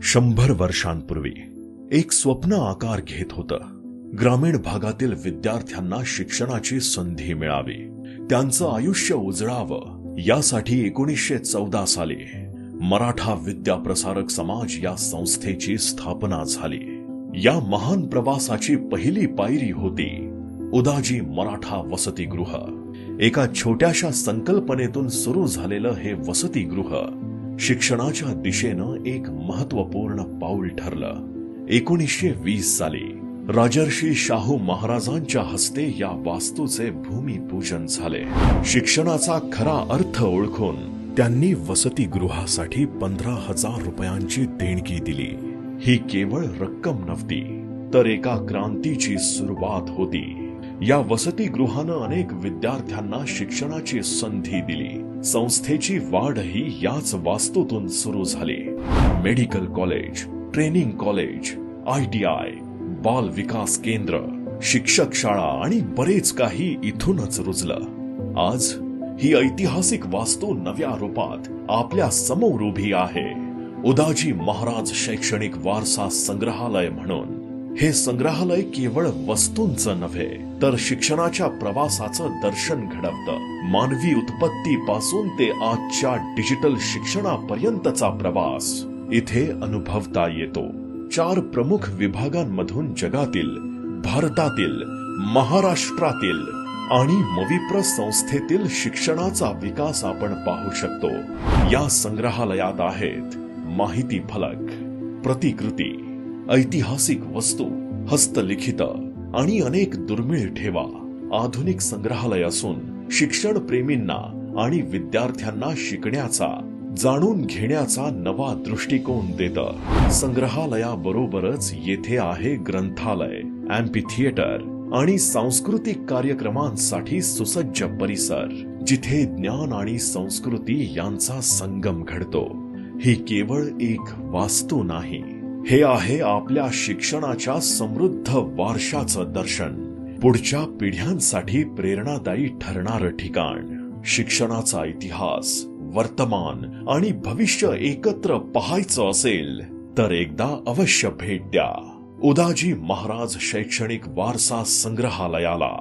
100 वर्षांपूर्वी एक स्वप्न आकार घेत होतं. ग्रामीण भागातील विद्यार्थ्यांना शिक्षणाची संधी मिळावी, त्यांचं आयुष्य उजळावं यासाठी 1914 साली मराठा विद्याप्रसारक समाज या संस्थेची स्थापना झाली. या महान प्रवासाची पहिली पायरी होती उदाजी मराठा वसतिगृह. एका छोट्याशा संकल्पनेतून सुरू झालेलं हे वसतिगृह शिक्षणाच्या दिशेनं एक महत्त्वपूर्ण पाऊल ठरलं. 1920 साली राजर्षी शाहू महाराजांच्या हस्ते या वास्तूचे भूमिपूजन झाले. शिक्षणाचा खरा अर्थ ओळखून त्यांनी वसतिगृहासाठी 15,000 रुपयांची देणगी दिली. ही केवळ रक्कम नव्हती, तर एका क्रांतीची सुरुवात होती. या वसतिगृहानं अनेक विद्यार्थ्यांना शिक्षणाची संधी दिली. संस्थेची वाढही याच वास्तूतून सुरू झाली. Medical college, training college, ITI, बाल विकास केंद्र, शिक्षक शाळा आणि बरेच काही इथूनच रुजलं. आज ही ऐतिहासिक वास्तू नव्या रूपात आपल्या समोर उभी आहे. उदाजी महाराज शैक्षणिक वारसा संग्रहालय म्हणून. हे संग्रहालय केवळ वस्तूंचं नव्हे, तर शिक्षणाच्या प्रवासाचं दर्शन घडवतं. मानवी उत्पत्तीपासून ते आजच्या डिजिटल शिक्षणापर्यंतचा प्रवास इथे अनुभवता येतो. 4 प्रमुख विभागांमधून जगातील, भारतातील, महाराष्ट्रातील आणि मविप्र संस्थेतील शिक्षणाचा विकास आपण पाहू शकतो. या संग्रहालयात आहेत माहिती फलक, प्रतिकृती, ऐतिहासिक वस्तू, हस्तलिखित आणि अनेक दुर्मिळ ठेवा. आधुनिक संग्रहालय असून शिक्षण प्रेमींना आणि विद्यार्थ्यांना शिकण्याचा, जाणून घेण्याचा नवा दृष्टिकोन देतं. संग्रहालयाबरोबरच येथे आहे ग्रंथालय, अँपी थिएटर आणि सांस्कृतिक कार्यक्रमांसाठी सुसज्ज परिसर, जिथे ज्ञान आणि संस्कृती यांचा संगम घडतो. ही केवळ एक वास्तू नाही, हे आहे आपल्या शिक्षणाच्या समृद्ध वारशाचं दर्शन. पुढच्या पिढ्यांसाठी प्रेरणादायी ठरणारं ठिकाण. शिक्षणाचा इतिहास, वर्तमान आणि भविष्य एकत्र पाहायचं असेल तर एकदा अवश्य भेट द्या उदाजी महाराज शैक्षणिक वारसा संग्रहालयाला.